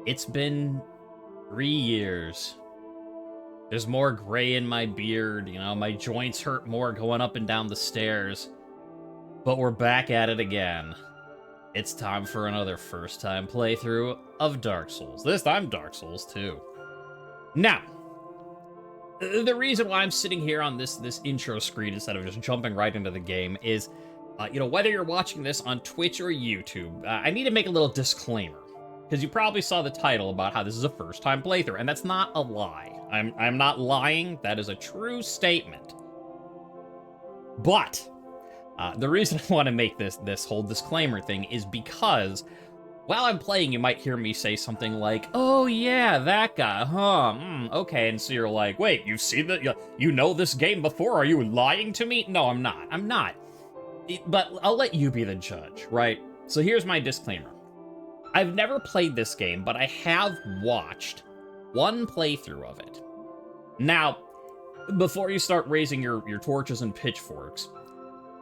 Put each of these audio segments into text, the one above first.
It's been 3 years. There's more gray in my beard, my joints hurt more going up and down the stairs. But we're back at it again. It's time for another first-time playthrough of Dark Souls. This time, Dark Souls 2. Now, the reason why I'm sitting here on this intro screen instead of just jumping right into the game is, whether you're watching this on Twitch or YouTube, I need to make a little disclaimer. Because you probably saw the title about how this is a first-time playthrough, and that's not a lie. I'm not lying. That is a true statement. But the reason I want to make this whole disclaimer thing is because while I'm playing, you might hear me say something like, "Oh yeah, that guy, huh? Okay." And so you're like, "Wait, you've seen that? You know this game before? Are you lying to me?" No, I'm not. I'm not. But I'll let you be the judge, right? So here's my disclaimer. I've never played this game, but I have watched one playthrough of it. Now, before you start raising your torches and pitchforks,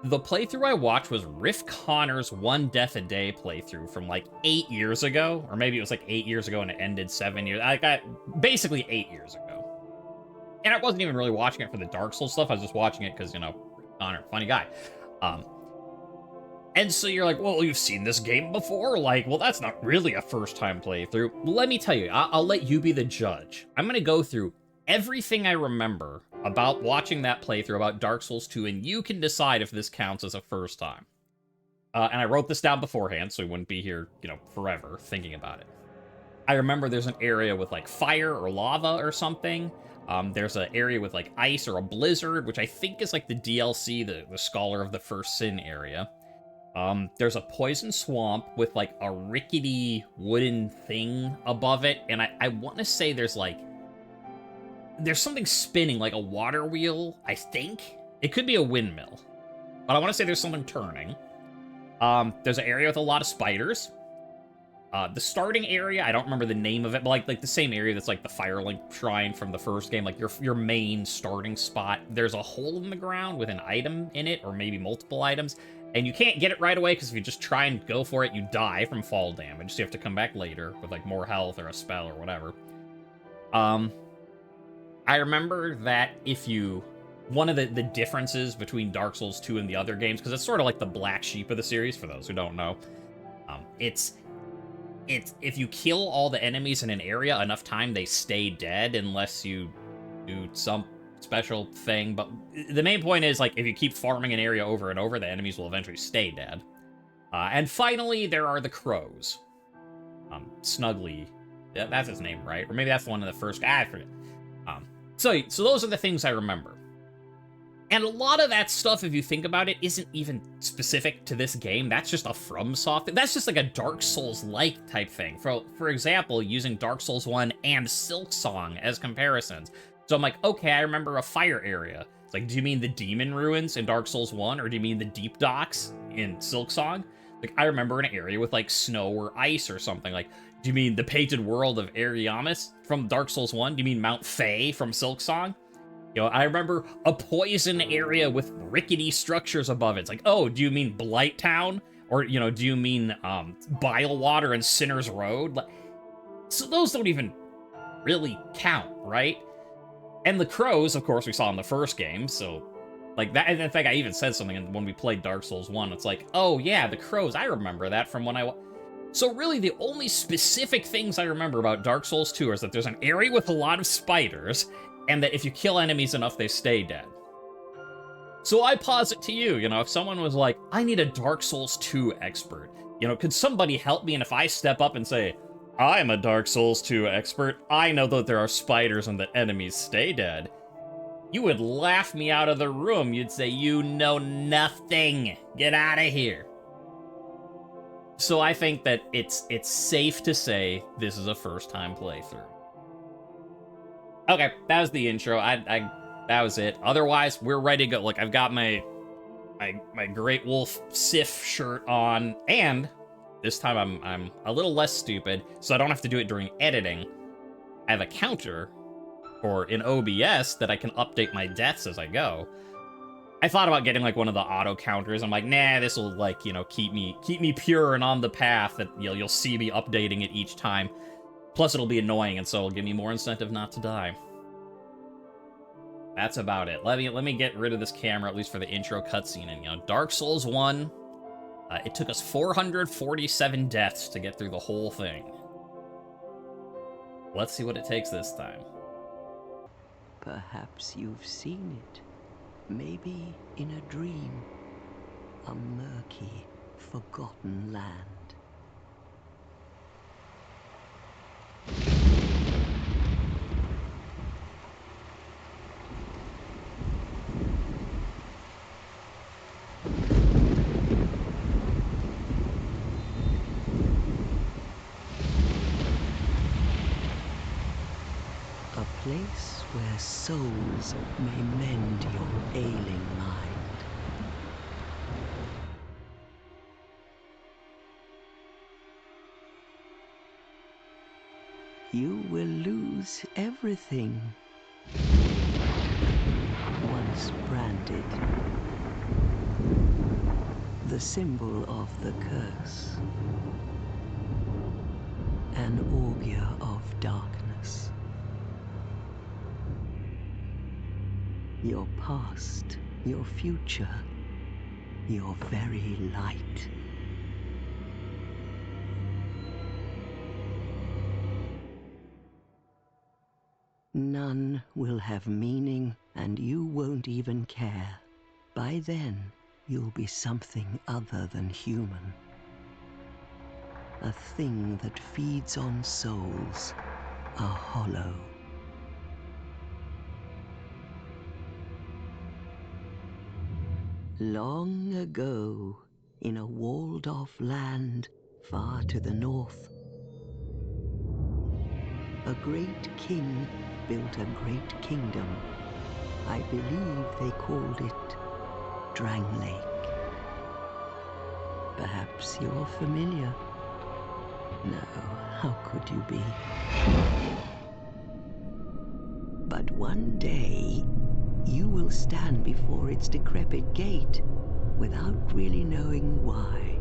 the playthrough I watched was Riff Connor's One Death a Day playthrough from like 8 years ago, or maybe it was like 8 years ago and it ended 7 years. Basically 8 years ago. And I wasn't even really watching it for the Dark Souls stuff. I was just watching it because, Riff Connor, funny guy. And so you're like, well, you've seen this game before? Like, well, that's not really a first-time playthrough. Let me tell you, I'll let you be the judge. I'm going to go through everything I remember about watching that playthrough, about Dark Souls 2, and you can decide if this counts as a first time. And I wrote this down beforehand, so we wouldn't be here, forever thinking about it. I remember there's an area with, like, fire or lava or something. There's an area with, like, ice or a blizzard, which I think is, like, the DLC, the Scholar of the First Sin area. There's a poison swamp with, like, a rickety wooden thing above it, and I want to say there's something spinning, like a water wheel, I think. It could be a windmill, but I want to say there's something turning. There's an area with a lot of spiders. The starting area, I don't remember the name of it, but like the same area that's like the Firelink Shrine from the first game, like your main starting spot. There's a hole in the ground with an item in it, or maybe multiple items. And you can't get it right away, because if you just try and go for it, you die from fall damage. So you have to come back later with, like, more health or a spell or whatever. I remember that one of the differences between Dark Souls 2 and the other games, because it's sort of like the black sheep of the series, for those who don't know, it's if you kill all the enemies in an area enough time, they stay dead unless you do some special thing. But the main point is, like, if you keep farming an area over and over, the enemies will eventually stay dead. And finally, there are the crows. Snuggly. That's his name, right? Or maybe that's one of the first... I forget. So those are the things I remember. And a lot of that stuff, if you think about it, isn't even specific to this game. That's just a FromSoft. That's just like a Dark Souls-like type thing. For example, using Dark Souls 1 and Silksong as comparisons. So I'm like, okay, I remember a fire area. It's like, do you mean the Demon Ruins in Dark Souls 1, or do you mean the Deep Docks in Silksong? Like, I remember an area with, like, snow or ice or something. Like, do you mean the Painted World of Ariamis from Dark Souls 1? Do you mean Mount Fae from Silksong? I remember a poison area with rickety structures above it. It's like, oh, do you mean Blight Town? Or, do you mean Bilewater and Sinner's Road? Like, so those don't even really count, right? And the crows, of course, we saw in the first game, so, like, that, in fact, I even said something when we played Dark Souls 1, it's like, oh, yeah, the crows, I remember that from when So really, the only specific things I remember about Dark Souls 2 is that there's an area with a lot of spiders, and that if you kill enemies enough, they stay dead. So I posit to you, if someone was like, I need a Dark Souls 2 expert, could somebody help me? And if I step up and say, I'm a Dark Souls 2 expert, I know that there are spiders and that enemies stay dead, you would laugh me out of the room. You'd say, you know nothing. Get out of here. So I think that it's safe to say this is a first-time playthrough. Okay, that was the intro. That was it. Otherwise, we're ready to go. Look, I've got my Great Wolf Sif shirt on, and this time I'm a little less stupid, so I don't have to do it during editing. I have a counter in OBS that I can update my deaths as I go. I thought about getting, like, one of the auto counters. I'm like, nah, this will, like, keep me pure and on the path that you'll see me updating it each time. Plus, it'll be annoying, and so it'll give me more incentive not to die. That's about it. Let me get rid of this camera, at least for the intro cutscene. And, you know, Dark Souls 1, it took us 447 deaths to get through the whole thing. Let's see what it takes this time. Perhaps you've seen it. Maybe in a dream. A murky, forgotten land. A place where souls may mend your ailing mind. You will lose everything. Once branded, the symbol of the curse, an augur of darkness. Your past, your future, your very light. None will have meaning, and you won't even care. By then, you'll be something other than human. A thing that feeds on souls, a hollow. Long ago, in a walled-off land far to the north, a great king built a great kingdom. I believe they called it Drangleic. Perhaps you're familiar. No, how could you be? But one day, you will stand before its decrepit gate without really knowing why.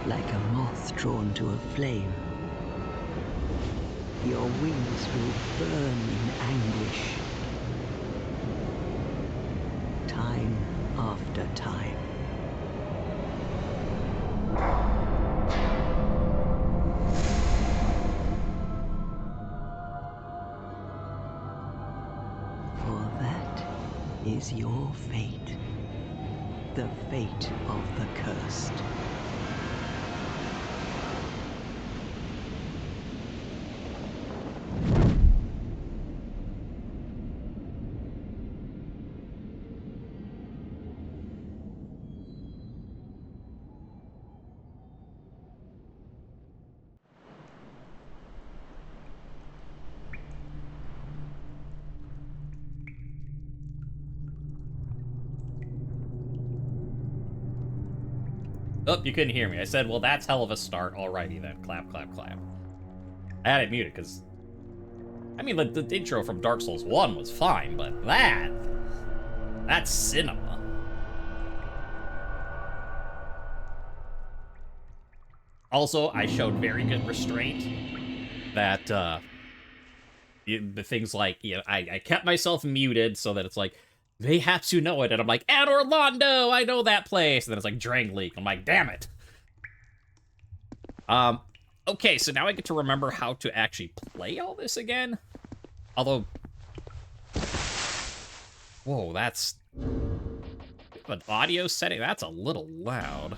Like a moth drawn to a flame, your wings will burn in anguish. Time after time. For that is your fate. The fate of the cursed. Oh, you couldn't hear me. I said, well, that's hell of a start. Alrighty then. Clap, clap, clap. I had it muted because, I mean, the intro from Dark Souls 1 was fine, but that's cinema. Also, I showed very good restraint that, the things like, I kept myself muted so that it's like, mayhaps you know it, and I'm like, at Orlando, I know that place, and then it's like Drangleic. I'm like, damn it. Okay, so now I get to remember how to actually play all this again. Although, whoa, that's an audio setting. That's a little loud.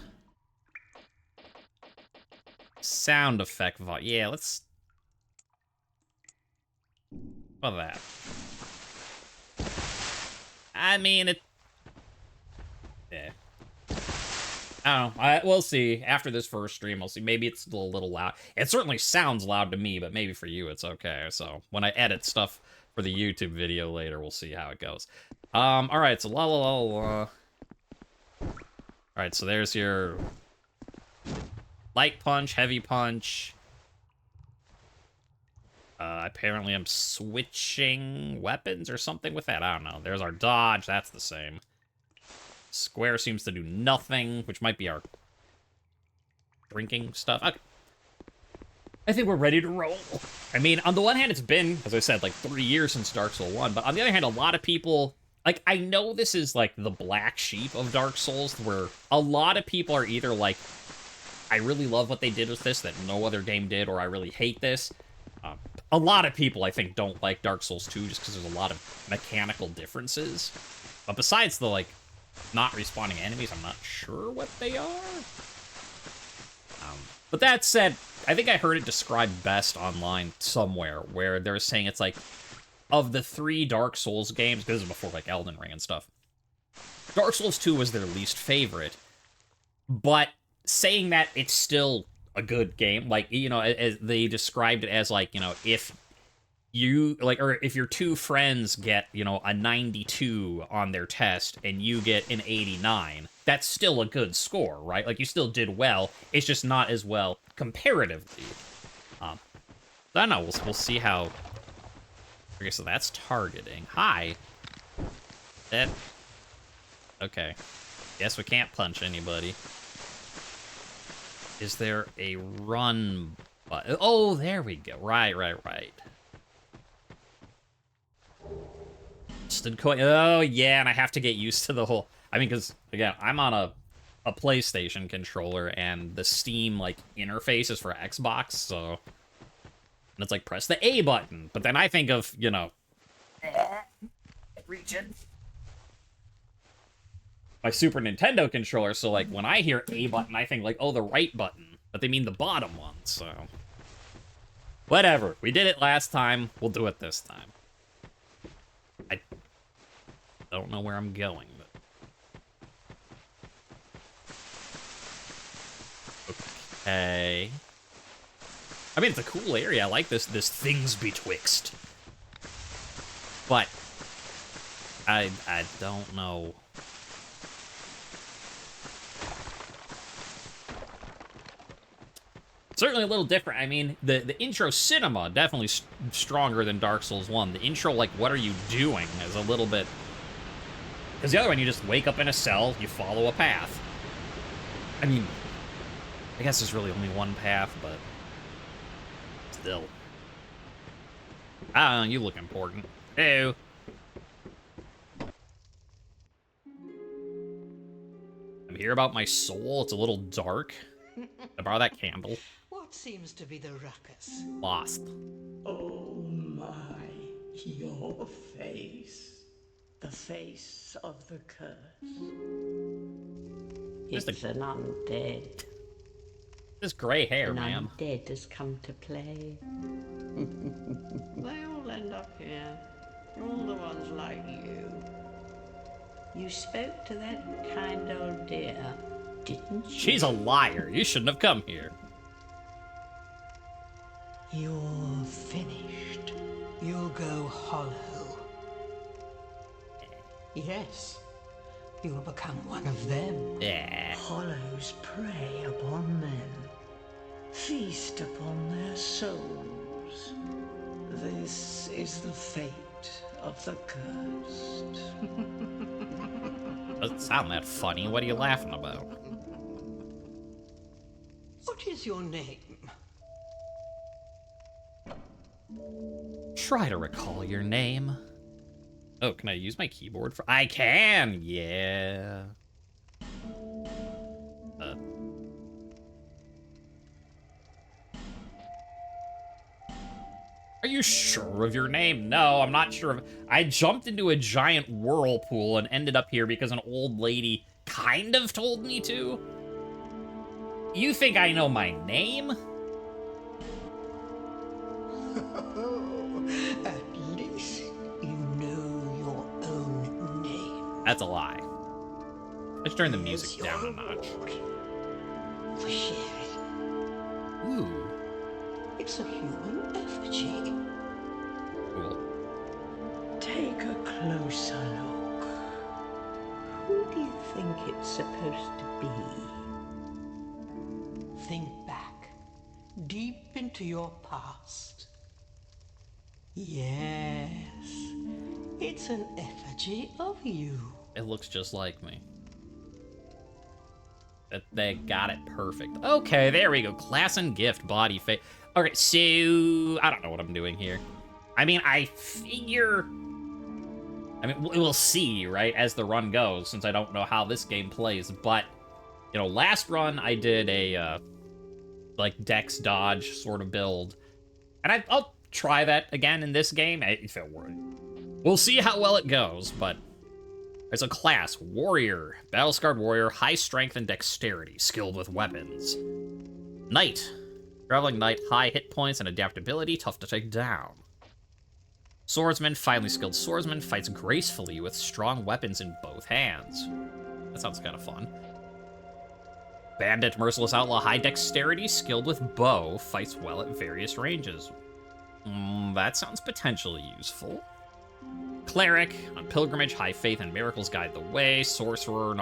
Sound effect volume. Yeah, let's. What about that? I mean, it. Yeah. I don't know. We'll see. After this first stream, we'll see. Maybe it's a little loud. It certainly sounds loud to me, but maybe for you it's okay. So when I edit stuff for the YouTube video later, we'll see how it goes. Alright, so Alright, so there's your light punch, heavy punch. Apparently I'm switching weapons or something with that. I don't know. There's our dodge. That's the same. Square seems to do nothing, which might be our drinking stuff. Okay. I think we're ready to roll. I mean, on the one hand, it's been, as I said, like 3 years since Dark Souls 1, but on the other hand, a lot of people, like, I know this is, like, the black sheep of Dark Souls, where a lot of people are either like, I really love what they did with this that no other game did, or I really hate this. A lot of people, I think, don't like Dark Souls 2 just because there's a lot of mechanical differences. But besides the, like, not respawning enemies, I'm not sure what they are. But that said, I think I heard it described best online somewhere, where they're saying it's like, of the 3 Dark Souls games, because this is before, like, Elden Ring and stuff, Dark Souls 2 was their least favorite, but saying that it's still a good game, like, as they described it as, like, if you, like, or if your 2 friends get, a 92 on their test and you get an 89, that's still a good score, right? Like, you still did well, it's just not as well comparatively. I don't know, we'll see how. Okay, so that's targeting. Hi. That. Okay. Guess we can't punch anybody. Is there a run button? Oh, there we go. Right. Instant coin. Oh, yeah, and I have to get used to the whole. I mean, because, again, I'm on a PlayStation controller, and the Steam, like, interface is for Xbox, so. And it's like, press the A button. But then I think of, reaching. My Super Nintendo controller, so, like, when I hear A button, I think, like, oh, the right button. But they mean the bottom one, so. Whatever. We did it last time. We'll do it this time. I don't know where I'm going, but. Okay. I mean, it's a cool area. I like this things betwixt. But I don't know. Certainly a little different. I mean, the intro cinema definitely stronger than Dark Souls 1. The intro, like, what are you doing, is a little bit. Because the other one, you just wake up in a cell, you follow a path. I mean, I guess there's really only one path, but still. I don't know, you look important. Ew. I'm here about my soul. It's a little dark. I borrow that candle. What seems to be the ruckus? Lost. Oh my, your face. The face of the curse. Just It's an undead. This gray hair, An ma'am. undead has come to play. They all end up here. All the ones like you. You spoke to that kind old dear, didn't you? She's a liar. You shouldn't have come here. You're finished. You'll go hollow. Yes. You'll become one of them. Yeah. Hollows prey upon men, feast upon their souls. This is the fate of the cursed. Doesn't sound that funny. What are you laughing about? What is your name? try to recall your name. Oh, can I use my keyboard for... I can! Yeah. Are you sure of your name? No, I'm not sure of... I jumped into a giant whirlpool and ended up here because an old lady kind of told me to. You think I know my name? At least you know your own name. That's a lie. Let's turn the music down a notch. For sharing. Ooh. It's a human effigy. Cool. Take a closer look. Who do you think it's supposed to be? Think back, deep into your past. Yes, it's an effigy of you. It looks just like me. They got it perfect. Okay, there we go. Class and gift, body, face. Okay, so... I don't know what I'm doing here. I mean, I figure... I mean, we'll see, right, as the run goes, since I don't know how this game plays. But, you know, last run I did a, like, dex dodge sort of build. And I'll try that again in this game, if it were. We'll see how well it goes, but... There's a class, Warrior, Battle-Scarred Warrior, high strength and dexterity, skilled with weapons. Knight, Traveling Knight, high hit points and adaptability, tough to take down. Swordsman, finely skilled swordsman, fights gracefully with strong weapons in both hands. That sounds kind of fun. Bandit, Merciless Outlaw, high dexterity, skilled with bow, fights well at various ranges. That sounds potentially useful. Cleric, on pilgrimage, high faith and miracles guide the way. Sorcerer,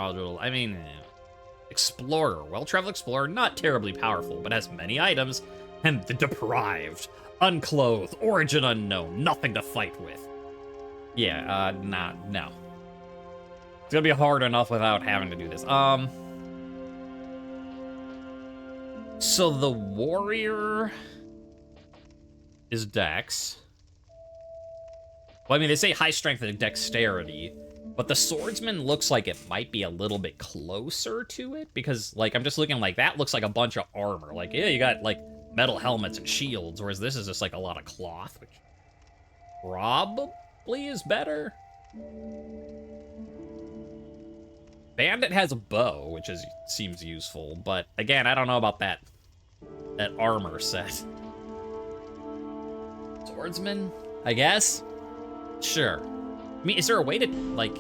Explorer, well-traveled explorer, not terribly powerful, but has many items. And the deprived, unclothed, origin unknown, nothing to fight with. Yeah, no. It's gonna be hard enough without having to do this. So the warrior is dex. Well, I mean, they say high strength and dexterity, but the swordsman looks like it might be a little bit closer to it, because, like, I'm just looking like, that looks like a bunch of armor. Like, yeah, you got, like, metal helmets and shields, whereas this is just, like, a lot of cloth, which probably is better. Bandit has a bow, which seems useful, but, again, I don't know about that armor set. Swordsman, I guess? Sure. I mean, is there a way to, like,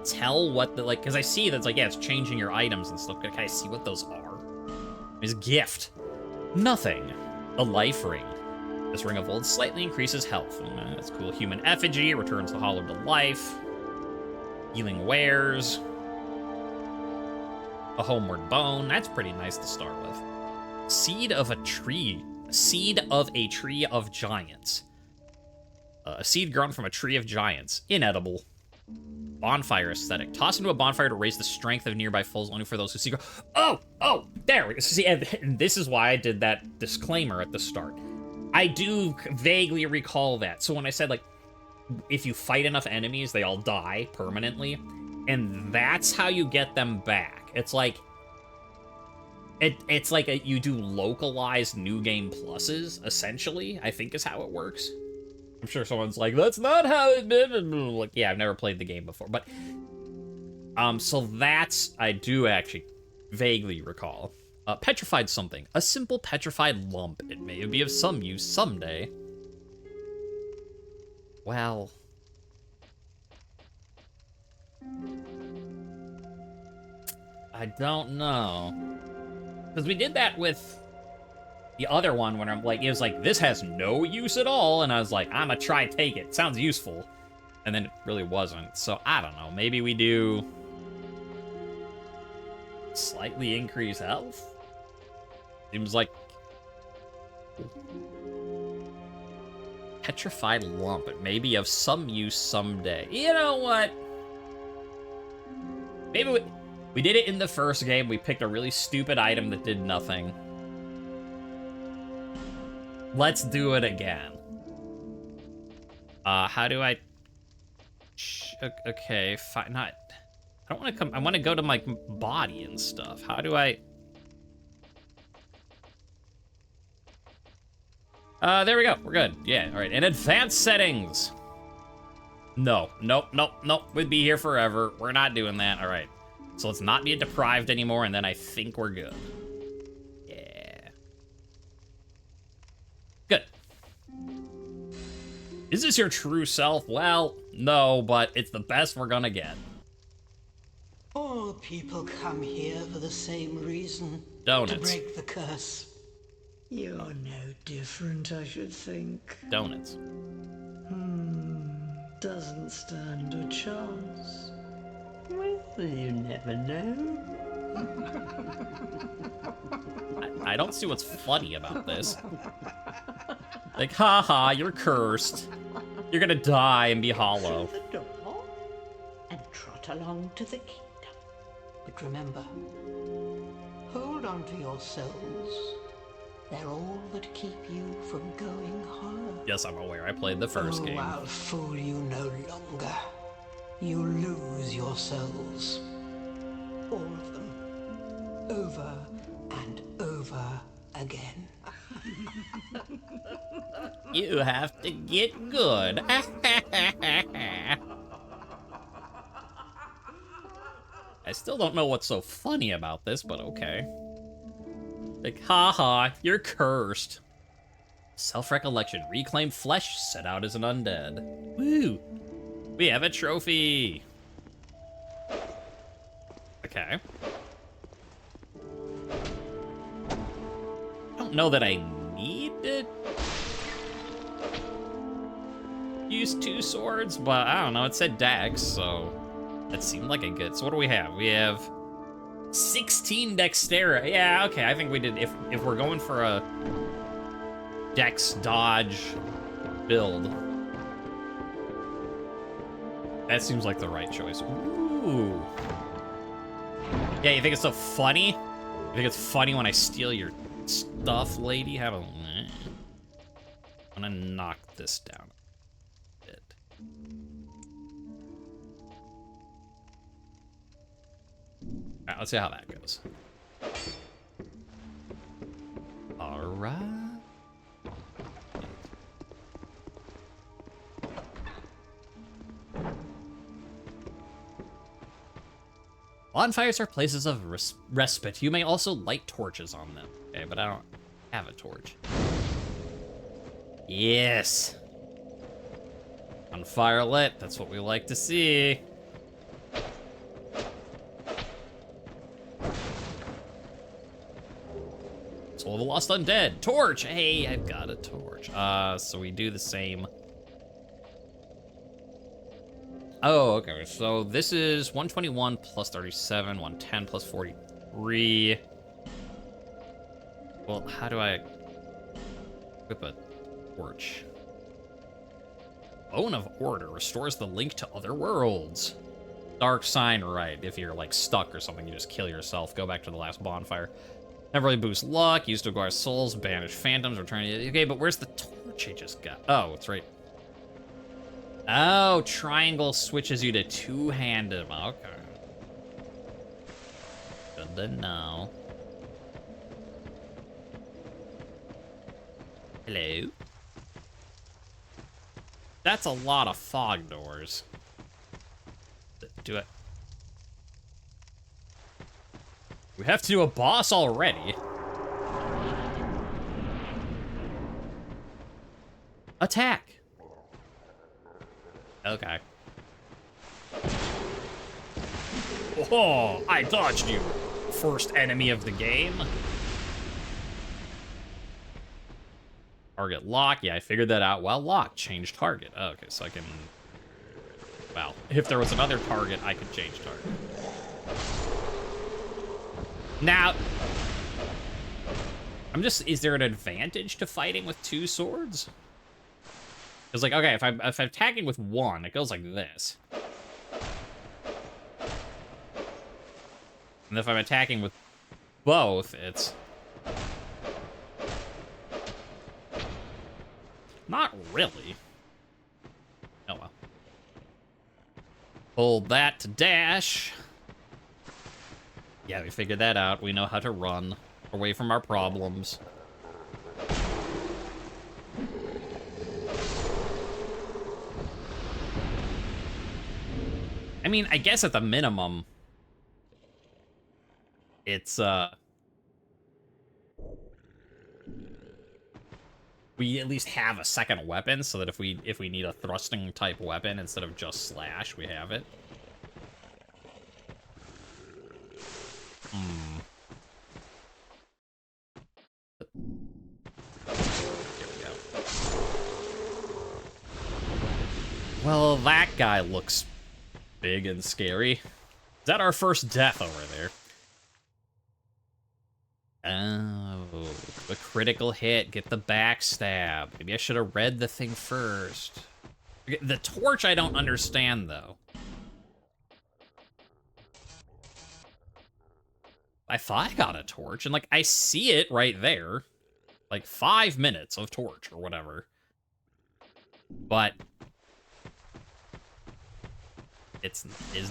tell what the, like, because I see that's, like, yeah, it's changing your items and stuff. Can I see what those are? His gift. Nothing. A life ring. This ring of old slightly increases health. That's cool. Human effigy returns the hollow to life. Healing wares. A homeward bone. That's pretty nice to start with. Seed of a tree. Seed of a tree of giants. A seed grown from a tree of giants. Inedible. Bonfire aesthetic. Toss into a bonfire to raise the strength of nearby foes only for those who seek... Oh, there we go. See, and this is why I did that disclaimer at the start. I do vaguely recall that. So when I said, like, if you fight enough enemies, they all die permanently. And that's how you get them back. It's like... It's like you do localized new game pluses, essentially, I think is how it works. I'm sure someone's like, that's not how it did. Like, yeah, I've never played the game before. But, so that's, I do actually vaguely recall. Petrified something. A simple petrified lump. It may be of some use someday. Well... I don't know. Because we did that with the other one when I'm like, it was like, this has no use at all. And I was like, I'm gonna try take it. Sounds useful. And then it really wasn't. So I don't know. Maybe we do slightly increase health? Seems like petrified lump. It may be of some use someday. You know what? Maybe we did it in the first game. We picked a really stupid item that did nothing. Let's do it again. How do I... Okay, fine. Not... I don't want to come... I want to go to my body and stuff. How do I... There we go. We're good. Yeah, all right. In advanced settings. No. Nope. We'd be here forever. We're not doing that. All right. So let's not be deprived anymore, and then I think we're good. Yeah. Good. Is this your true self? Well, no, but it's the best we're gonna get. All people come here for the same reason. Donuts. To break the curse. You're no different, I should think. Donuts. Doesn't stand a chance. Well, you never know. I don't see what's funny about this. Like, haha, you're cursed. You're gonna die and be hollow. Through the door and trot along to the kingdom. But remember, hold on to your souls. They're all that keep you from going hollow. Yes, I'm aware. I played the first game. I'll fool you no longer. You lose your souls. All of them. Over and over again. You have to get good. I still don't know what's so funny about this, but okay. Like, haha, you're cursed. Self-recollection. Reclaim flesh, set out as an undead. Woo! We have a trophy! Okay. I don't know that I need to use 2 swords, but I don't know. It said Dex, so that seemed like a good. So what do we have? We have 16 Dexterity. Yeah, okay. I think we did. If we're going for a Dex dodge build, that seems like the right choice. Ooh. Yeah, you think it's so funny? You think it's funny when I steal your stuff, lady? Have a... I'm gonna knock this down a bit. Alright, let's see how that goes. Alright. Bonfires are places of respite. You may also light torches on them. Okay, but I don't have a torch. Yes. On fire lit. That's what we like to see. Soul of the Lost Undead. Torch! Hey, I've got a torch. So we do the same. Oh, okay. So this is 121 plus 37, 110 plus 43. Well, how do I equip a torch? Bone of Order restores the link to other worlds. Darksign, right. If you're like stuck or something, you just kill yourself. Go back to the last bonfire. Never really boost luck. Used to acquire souls, banish phantoms, return. Okay, but where's the torch I just got? Oh, it's right. Oh, triangle switches you to two-handed. Okay. Good to know. Hello? That's a lot of fog doors. Do it. We have to do a boss already. Attack. Okay. Oh, I dodged you. First enemy of the game. Target lock. Yeah, I figured that out. Well, lock. Change target. Oh, okay, so I can... Well, if there was another target, I could change target. Now... I'm just... Is there an advantage to fighting with two swords? It's like, okay, if I'm attacking with one, it goes like this. And if I'm attacking with both, it's... Not really. Hold that to dash. Yeah, we figured that out. We know how to run away from our problems. I mean, I guess at the minimum, it's, we at least have a second weapon so that if we need a thrusting type weapon instead of just slash, we have it. Here we go. Well, that guy looks big and scary. Is that our first death over there? Oh, the critical hit, get the backstab. Maybe I should have read the thing first. The torch I don't understand, though. I thought I got a torch, and, like, I see it right there. Like, 5 minutes of torch or whatever. But it's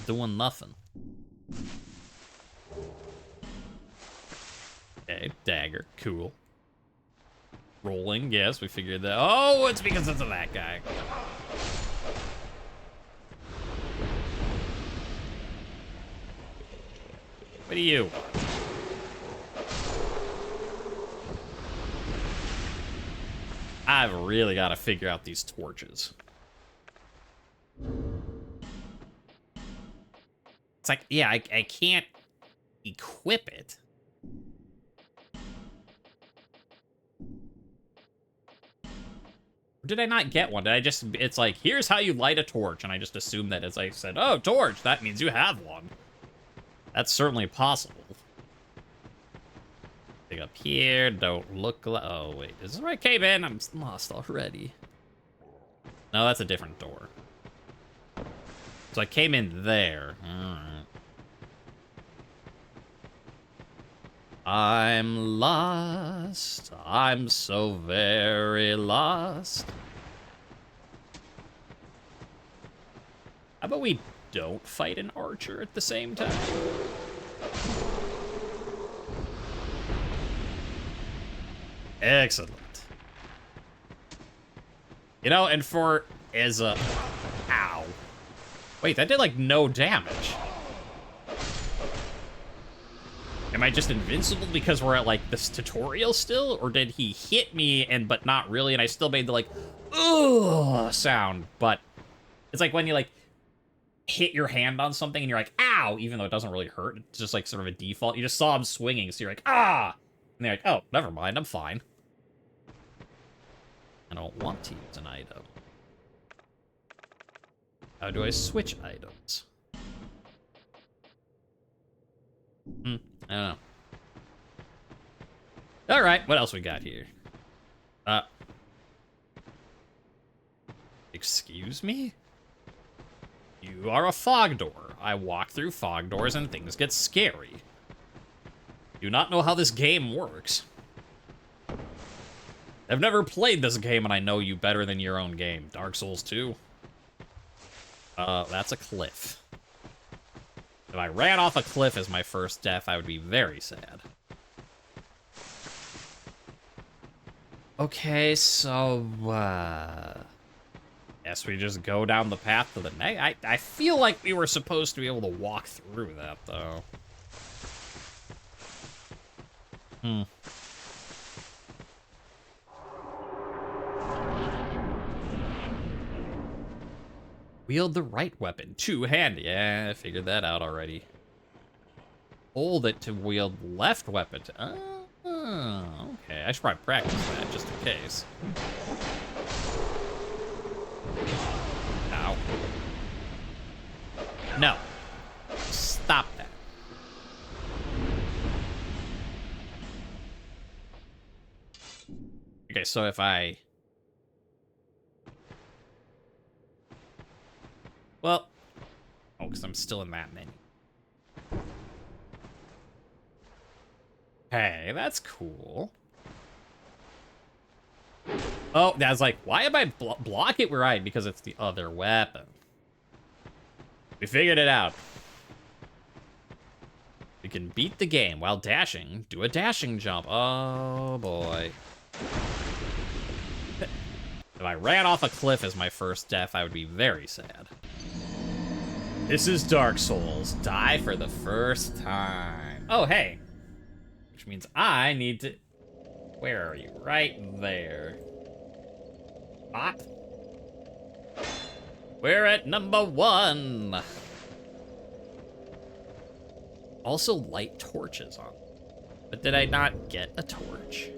doing nothing. Okay, dagger, cool. Rolling, yes, we figured that. Oh, it's because it's of that guy. What do you want? I've really got to figure out these torches. It's like, yeah, I can't equip it. Or did I not get one? Did I just, it's like, here's how you light a torch. And I just assumed that as I said, oh, torch, that means you have one. That's certainly possible. Thing up here, don't look like, oh, wait, is this where I came in? I'm lost already. No, that's a different door. So I came in there. Alright. I'm lost. I'm so very lost. How about we don't fight an archer at the same time? Excellent. You know, and for as a... Ow. Wait, that did, like, no damage. Am I just invincible because we're at, like, this tutorial still? Or did he hit me, and but not really, and I still made the, like, ugh sound? But it's like when you, like, hit your hand on something, and you're like, ow! Even though it doesn't really hurt. It's just, like, sort of a default. You just saw him swinging, so you're like, ah! And they're like, oh, never mind, I'm fine. I don't want to use an item. How do I switch items? I don't know. Alright, what else we got here? Excuse me? You are a fog door. I walk through fog doors and things get scary. Do not know how this game works. I've never played this game and I know you better than your own game. Dark Souls 2. That's a cliff. If I ran off a cliff as my first death, I would be very sad. Okay, so, guess we just go down the path to the next. I feel like we were supposed to be able to walk through that, though. Wield the right weapon. Two-handed. Yeah, I figured that out already. Hold it to wield left weapon. Okay. I should probably practice that just in case. Ow. No. Stop that. Okay, so if I... Well, oh, because I'm still in that menu. Hey, that's cool. Oh, I was like, why am I block it where I? Because it's the other weapon. We figured it out. We can beat the game while dashing. Do a dashing jump. Oh, boy. If I ran off a cliff as my first death, I would be very sad. This is Dark Souls. Die for the first time. Oh, hey. Which means I need to... Where are you? Right there. Bop. We're at number 1. Also light torches on. But did I not get a torch?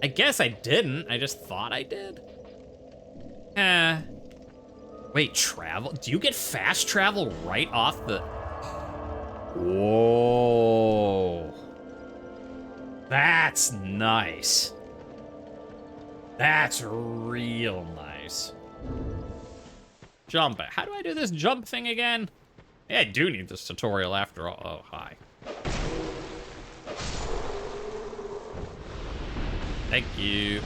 I guess I didn't. I just thought I did. Wait, travel? Do you get fast travel right off the... Whoa. That's nice. That's real nice. Jump. How do I do this jump thing again? Yeah, I do need this tutorial after all. Oh, hi. Thank you.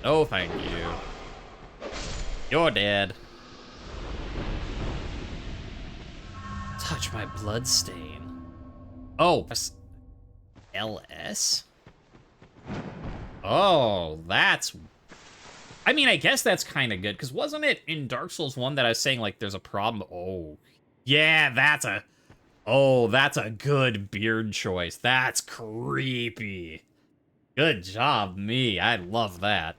Oh, thank you. You're dead. Touch my blood stain. Oh, LS? Oh, that's... I mean, I guess that's kind of good, because wasn't it in Dark Souls 1 that I was saying, like, there's a problem? Oh, yeah, that's a... Oh, that's a good beard choice. That's creepy. Good job, me. I love that.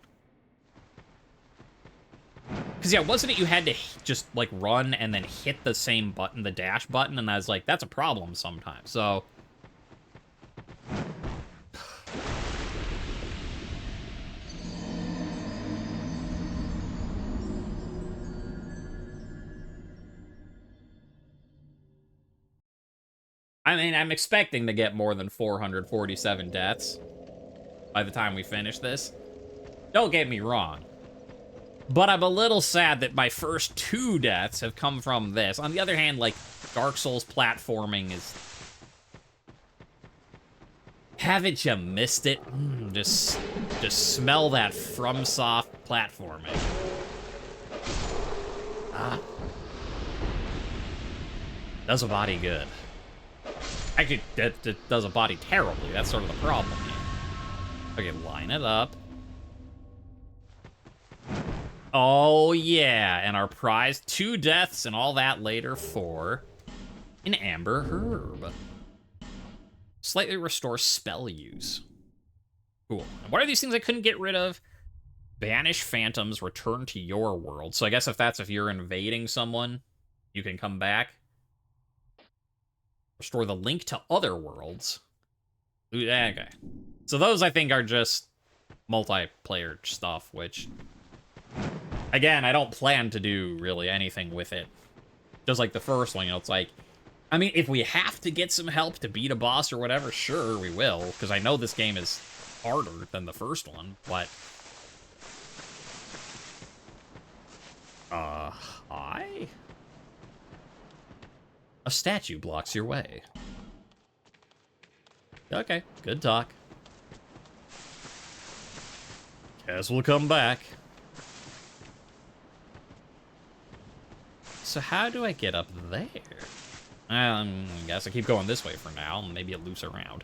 Because, yeah, wasn't it you had to just, like, run and then hit the same button, the dash button? And I was like, that's a problem sometimes. So... I mean, I'm expecting to get more than 447 deaths by the time we finish this. Don't get me wrong. But I'm a little sad that my first 2 deaths have come from this. On the other hand, like, Dark Souls platforming is... Haven't you missed it? Just smell that FromSoft platforming. Ah. Does a body good. Actually, that does a body terribly. That's sort of the problem here. Okay, line it up. Oh, yeah. And our prize, 2 deaths and all that later for an Amber Herb. Slightly restore spell use. Cool. And what are these things I couldn't get rid of? Banish phantoms, return to your world. So I guess if you're invading someone, you can come back. Restore the link to other worlds. Okay. So those, I think, are just multiplayer stuff, which... Again, I don't plan to do really anything with it. Just like the first one, you know, it's like... I mean, if we have to get some help to beat a boss or whatever, sure, we will. Because I know this game is harder than the first one, but... Hi? A statue blocks your way. Okay, good talk. Guess we'll come back. So how do I get up there? I guess I keep going this way for now, and maybe it loops around.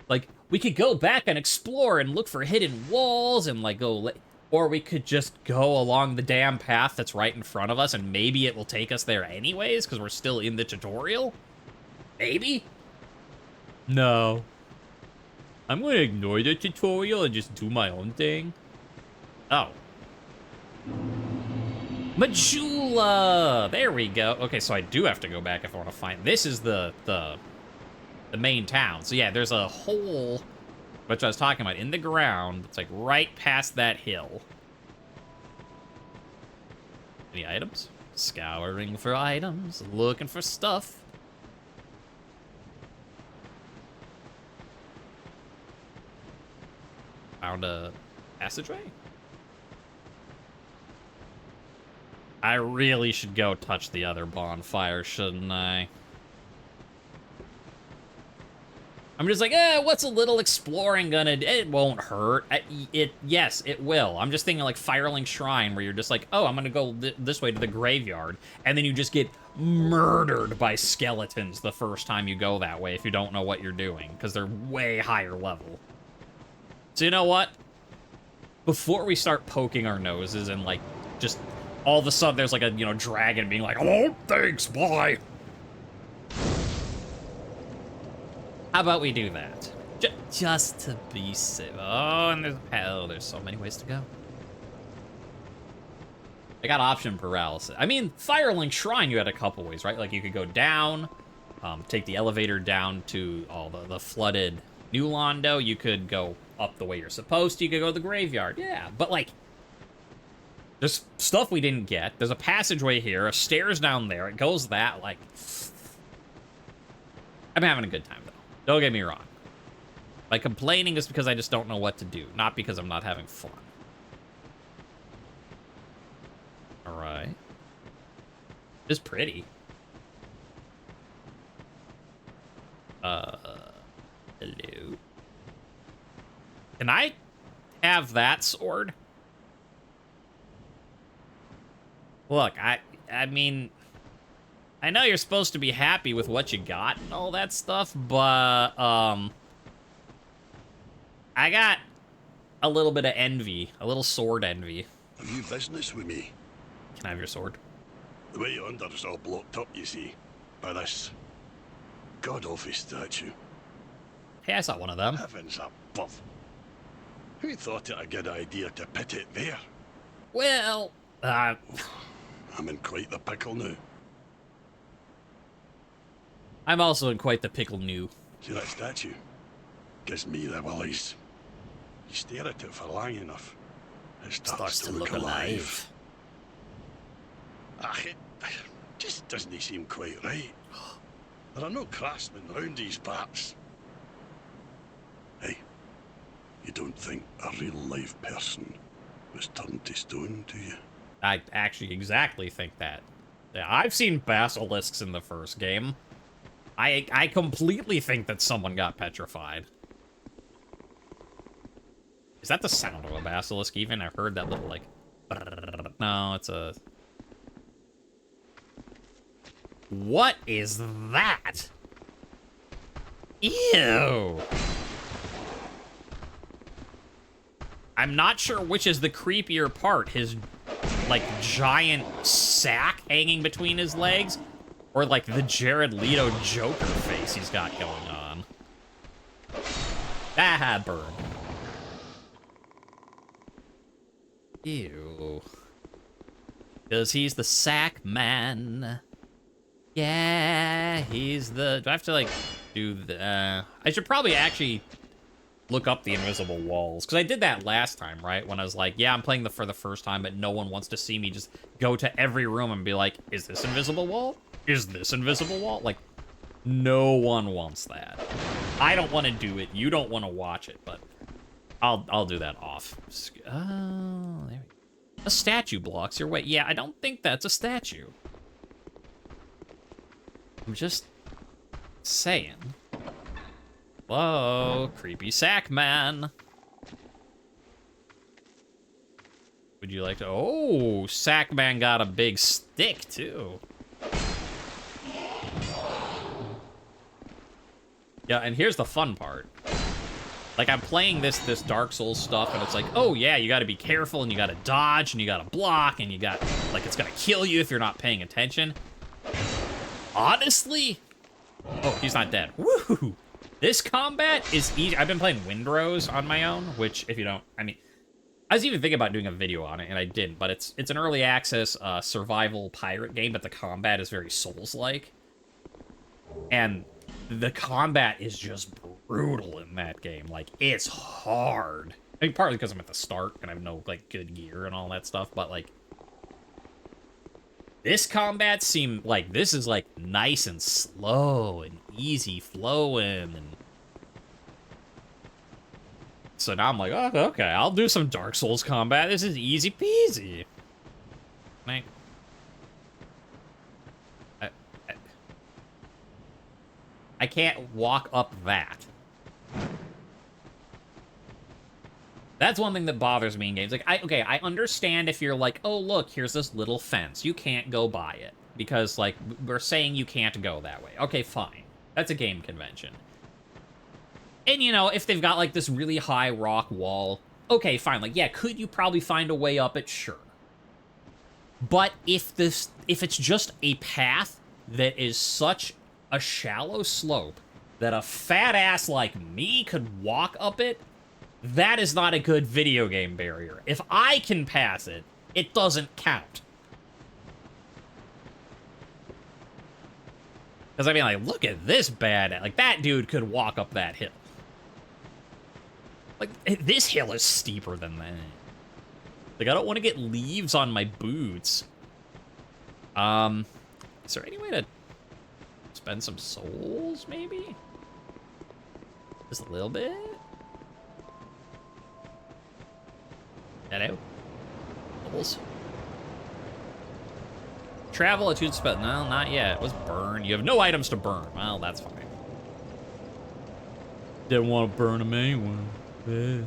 Like, we could go back and explore and look for hidden walls and, like, go... Or we could just go along the damn path that's right in front of us, and maybe it will take us there anyways, because we're still in the tutorial? Maybe? No. I'm gonna ignore the tutorial and just do my own thing. Oh. Majula! There we go. Okay, so I do have to go back if I want to find... This is the main town. So yeah, there's a hole... which I was talking about, in the ground. It's like right past that hill. Any items? Scouring for items, looking for stuff. Found a passageway? I really should go touch the other bonfire, shouldn't I? I'm just like, what's a little exploring gonna do? It won't hurt. Yes, it will. I'm just thinking like Firelink Shrine, where you're just like, oh, I'm gonna go this way to the graveyard, and then you just get murdered by skeletons the first time you go that way if you don't know what you're doing, because they're way higher level. So you know what? Before we start poking our noses and like, just all of a sudden there's like a, dragon being like, oh, thanks, bye. How about we do that? Just to be safe. Oh, and there's so many ways to go. I got option paralysis. I mean, Firelink Shrine, you had a couple ways, right? Like, you could go down, take the elevator down to all the flooded New Londo. You could go up the way you're supposed to. You could go to the graveyard. Yeah, but, like, there's stuff we didn't get. There's a passageway here, a stairs down there. It goes that, like... I'm having a good time, though. Don't get me wrong. By complaining is because I just don't know what to do, not because I'm not having fun. Alright. It's pretty. Hello. Can I have that sword? Look, I mean... I know you're supposed to be happy with what you got and all that stuff, but, I got a little bit of envy, a little sword envy. Have you business with me? Can I have your sword? The way under's all blocked up, you see, by this god-awful statue. Hey, I saw one of them. Heavens above. Who thought it a good idea to put it there? Well, I'm in quite the pickle now. I'm also in quite the pickle new. See that statue? Gives me the willies. You stare at it for long enough, it starts to look alive. Ah, it just doesn't seem quite right. There are no craftsmen round these parts. Hey, you don't think a real-life person was turned to stone, do you? I actually exactly think that. Yeah, I've seen basilisks in the first game. I completely think that someone got petrified. Is that the sound of a basilisk even? I've heard that little, like... No, it's a... What is that? Ew! I'm not sure which is the creepier part. His, like, giant sack hanging between his legs, or, like, the Jared Leto Joker face he's got going on. Ah, burn. Ew. Because he's the sack man. Yeah, he's the... Do I have to, like, do the... I should probably actually look up the invisible walls. Because I did that last time, right? When I was like, yeah, I'm playing for the first time, but no one wants to see me just go to every room and be like, is this invisible wall? Is this invisible wall? Like, no one wants that. I don't want to do it. You don't want to watch it, but I'll do that off. Oh, there we go. A statue blocks your way. Yeah, I don't think that's a statue. I'm just saying. Whoa, creepy sack man. Would you like to... Oh, sack man got a big stick, too. Yeah, and here's the fun part. Like, I'm playing this Dark Souls stuff, and it's like, oh, yeah, you gotta be careful, and you gotta dodge, and you gotta block, and you got... Like, it's gonna kill you if you're not paying attention. Honestly... Oh, he's not dead. Woo! This combat is easy. I've been playing Windrose on my own, which, if you don't... I mean, I was even thinking about doing a video on it, and I didn't, but it's an early access survival pirate game, but the combat is very Souls-like. And the combat is just brutal in that game. Like, it's hard. I mean, partly because I'm at the start, and I have no, like, good gear and all that stuff, but, like... This combat seemed like this is like nice and slow and easy flowing, and so now I'm like, oh, okay, I'll do some Dark Souls combat. This is easy peasy. I can't walk up that. That's one thing that bothers me in games. Like, I understand if you're like, oh, look, here's this little fence. You can't go by it. Because, like, we're saying you can't go that way. Okay, fine. That's a game convention. And, you know, if they've got, like, this really high rock wall, okay, fine. Like, yeah, could you probably find a way up it? Sure. But if it's just a path that is such a shallow slope that a fat ass like me could walk up it, that is not a good video game barrier. If I can pass it, it doesn't count. Because, I mean, like, look at this bad... Like, that dude could walk up that hill. Like, this hill is steeper than that. Like, I don't want to get leaves on my boots. Is there any way to spend some souls, maybe? Just a little bit? Hello? Bubbles? Travel, attuned spell. No, not yet. Let's burn. You have no items to burn. Well, that's fine. Didn't want to burn them anyway. Yeah.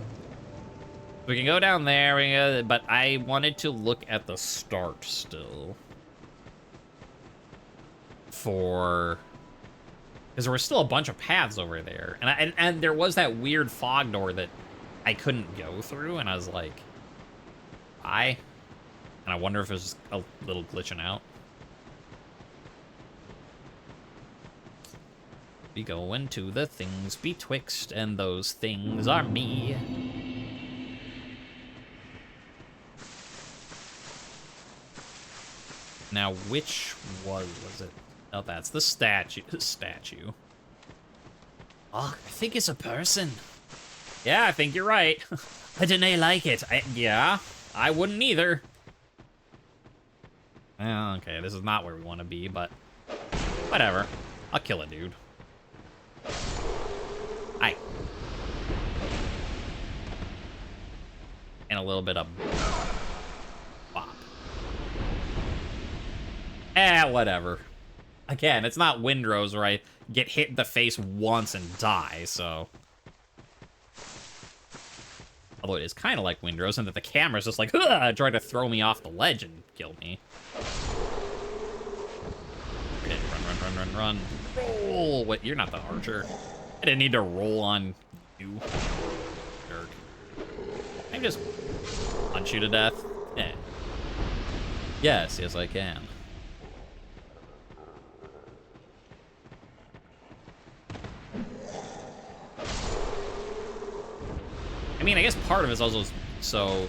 We can go down there, but I wanted to look at the start still. Because there were still a bunch of paths over there. And there was that weird fog door that I couldn't go through, and I was like, why? And I wonder if it was a little glitching out. We go into the things betwixt, and those things are me. Now, which was it? Oh, that's the statue. Oh, I think it's a person. Yeah, I think you're right. I didn't like it. Yeah, I wouldn't either. Okay, this is not where we want to be, but whatever. I'll kill a dude. Hi. And a little bit of bop. Whatever. Again, it's not Windrose where I get hit in the face once and die, so... Although it is kind of like Windrose, and that the camera's just like, trying to throw me off the ledge and kill me. Okay, run. Roll! Wait, you're not the archer. I didn't need to roll on you. Jerk. I can just punch you to death. Yeah. Yes, I can. I mean, I guess part of it's also so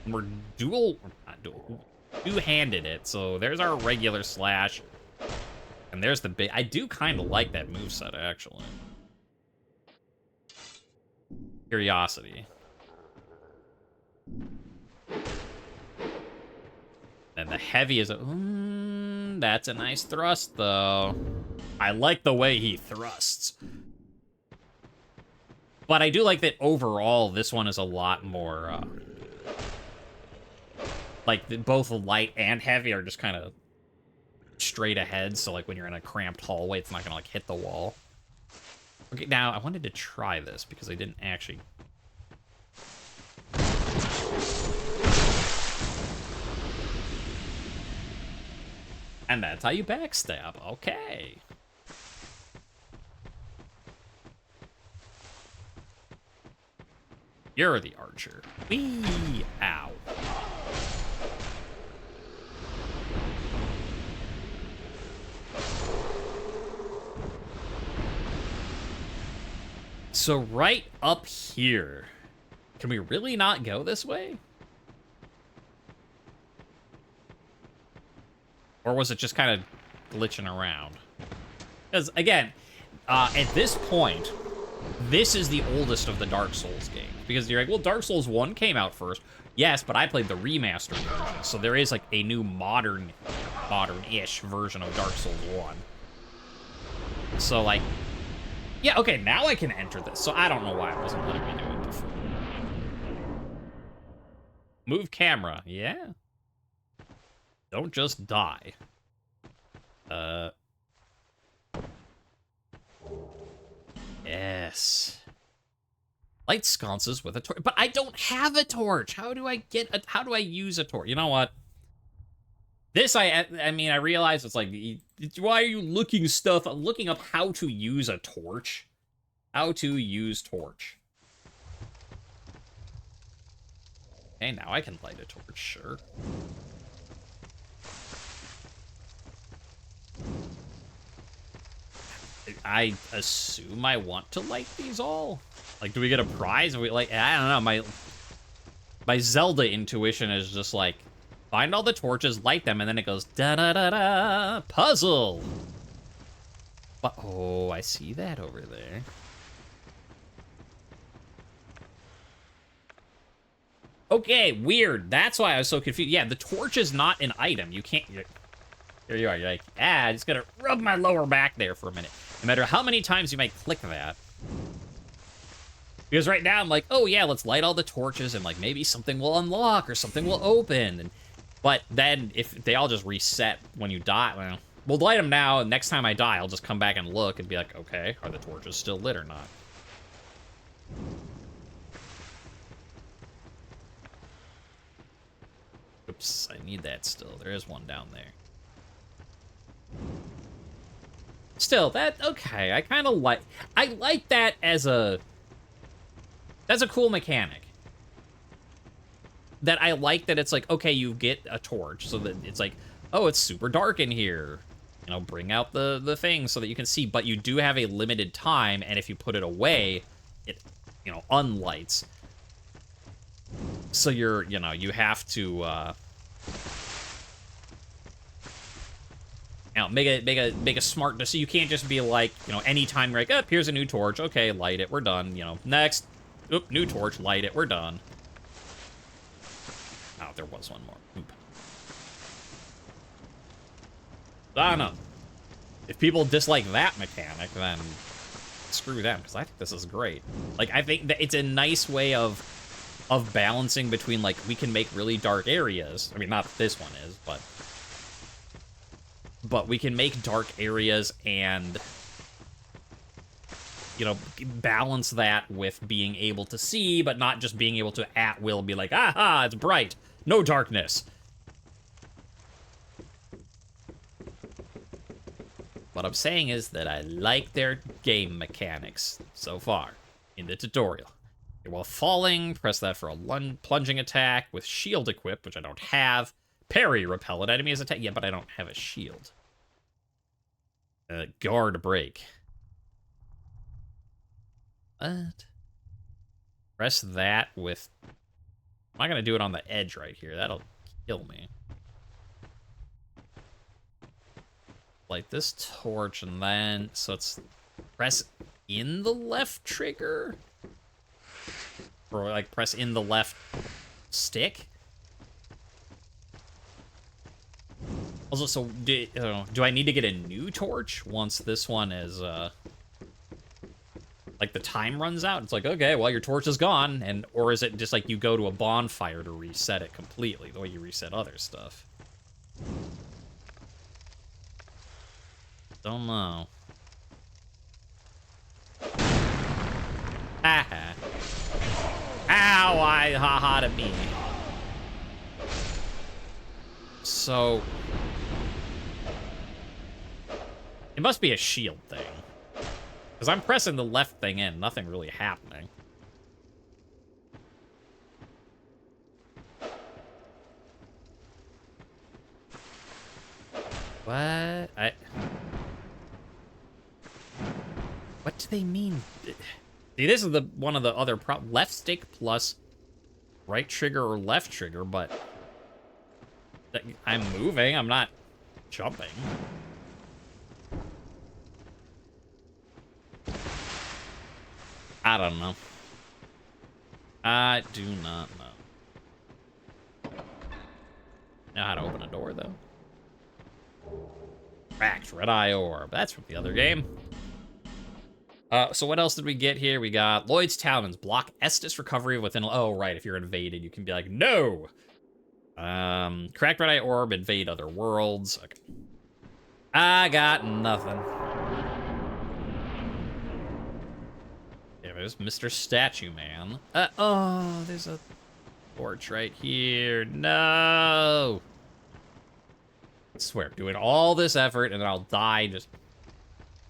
we're two-handed it. So there's our regular slash, and there's the big. I do kind of like that moveset actually. Curiosity. And the heavy is that's a nice thrust though. I like the way he thrusts. But I do like that overall, this one is a lot more, like, both light and heavy are just kind of straight ahead, so, like, when you're in a cramped hallway, it's not gonna, like, hit the wall. Okay, now, I wanted to try this, because I didn't actually... And that's how you backstab, okay. You're the archer. Whee! Ow. So right up here, can we really not go this way? Or was it just kind of glitching around? Because, again, at this point, this is the oldest of the Dark Souls games. Because you're like, well, Dark Souls 1 came out first. Yes, but I played the remastered version. So there is, like, a new modern-ish version of Dark Souls 1. So, like... Yeah, okay, now I can enter this. So I don't know why it wasn't letting me do it before. Move camera. Yeah. Don't just die. Yes. Light sconces with a torch. But I don't have a torch. How do I use a torch? You know what? This, I mean, I realize it's like, why are you looking up how to use a torch? How to use torch. Okay, now I can light a torch, sure. I assume I want to light these all. Like, do we get a prize? We like, I don't know. My Zelda intuition is just like, find all the torches, light them, and then it goes da da da da puzzle. But oh, I see that over there. Okay, weird. That's why I was so confused. Yeah, the torch is not an item. You can't. Here you are. You're like, I just gotta rub my lower back there for a minute. No matter how many times you might click that. Because right now I'm like, oh yeah, let's light all the torches and like maybe something will unlock or something will open. But then if they all just reset when you die, well, we'll light them now. And next time I die, I'll just come back and look and be like, okay, are the torches still lit or not? Oops, I need that still. There is one down there. Still, okay, I kind of I like that as that's a cool mechanic. That I like that it's like, okay, you get a torch, so that it's like, oh, it's super dark in here. You know, bring out the thing so that you can see, but you do have a limited time, and if you put it away, it, you know, unlights. So you have to, you know, make a smart decision. You can't just be like, you know, anytime you're like, oh, here's a new torch. Okay, light it. We're done. You know, next. Oop, new torch. Light it. We're done. Oh, there was one more. Oop. I don't know. If people dislike that mechanic, then screw them, because I think this is great. Like, I think that it's a nice way of balancing between, like, we can make really dark areas. I mean, not that this one is, but we can make dark areas and, you know, balance that with being able to see, but not just being able to at will be like, aha, it's bright, no darkness. What I'm saying is that I like their game mechanics so far in the tutorial. While falling, press that for a plunging attack with shield equipped, which I don't have. Parry, repel an enemy's attack. Yeah, but I don't have a shield. Guard break. What? Press that with... I'm not going to do it on the edge right here. That'll kill me. Light this torch, and then... So it's... Press in the left trigger? Or, like, press in the left stick? Also, so, do I need to get a new torch once this one is, like, the time runs out? It's like, okay, well, your torch is gone, and or is it just, like, you go to a bonfire to reset it completely, the way you reset other stuff? Don't know. Haha. Ow, haha to me. So... It must be a shield thing. Because I'm pressing the left thing in, nothing really happening. What? What do they mean? See, this is one of the other left stick plus right trigger or left trigger, but I'm moving, I'm not jumping. I don't know. I do not know. Know how to open a door, though. Cracked red eye orb. That's from the other game. So what else did we get here? We got Lloyd's Talons. Block Estus recovery within... Oh, right. If you're invaded, you can be like, no! Cracked red eye orb. Invade other worlds. Okay. I got nothing. There's Mr. Statue Man. Oh, there's a torch right here. No! I swear, doing all this effort and then I'll die just...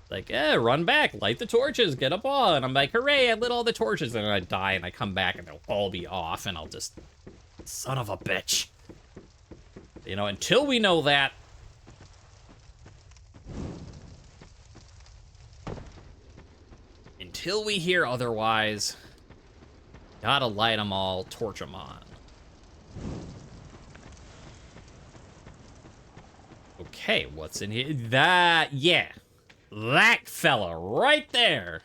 Like, run back, light the torches, get up on. And I'm like, hooray, I lit all the torches. And then I die and I come back and they'll all be off and I'll just... Son of a bitch. You know, until we know that... Until we hear otherwise, gotta light them all, torch them on. Okay, what's in here? Yeah. That fella right there.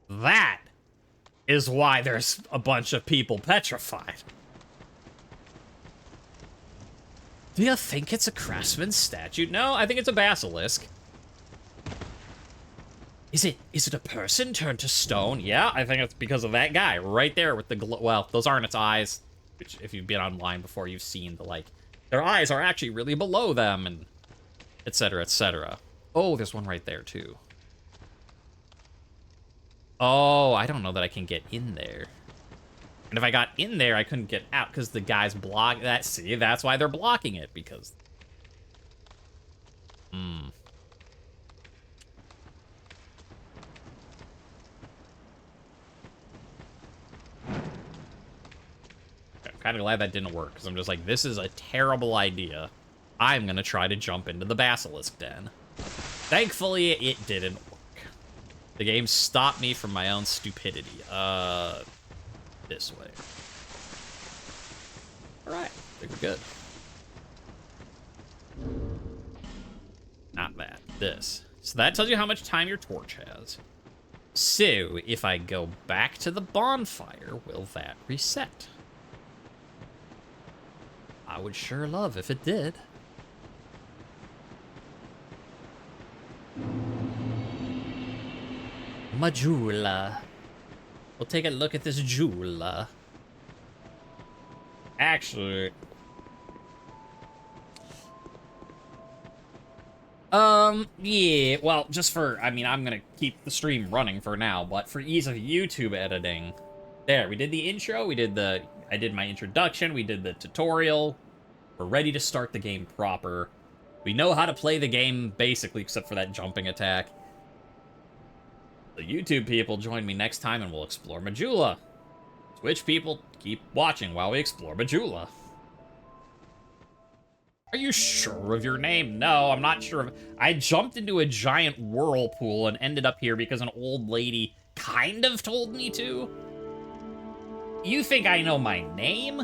That is why there's a bunch of people petrified. Do you think it's a craftsman statue? No, I think it's a basilisk. Is it a person turned to stone? Yeah, I think it's because of that guy right there with the glow. Well, those aren't its eyes, which if you've been online before, you've seen the, like, their eyes are actually really below them and etc., etc. Oh, there's one right there too. Oh, I don't know that I can get in there. And if I got in there, I couldn't get out because the guys block that. See, that's why they're blocking it, because... I'm kind of glad that didn't work, because I'm just like, this is a terrible idea. I'm going to try to jump into the basilisk den. Thankfully, it didn't work. The game stopped me from my own stupidity. This way. Alright, I think we're good. Not that. This. So that tells you how much time your torch has. So, if I go back to the bonfire, will that reset? I would sure love if it did. Majula. We'll take a look at this Jula. Actually... yeah, well, just for, I mean, I'm gonna keep the stream running for now, but for ease of YouTube editing, there, we did the intro, I did my introduction, we did the tutorial, we're ready to start the game proper. We know how to play the game, basically, except for that jumping attack. The YouTube people join me next time and we'll explore Majula. Twitch people, keep watching while we explore Majula. Are you sure of your name? No, I'm not sure of... I jumped into a giant whirlpool and ended up here because an old lady kind of told me to. You think I know my name?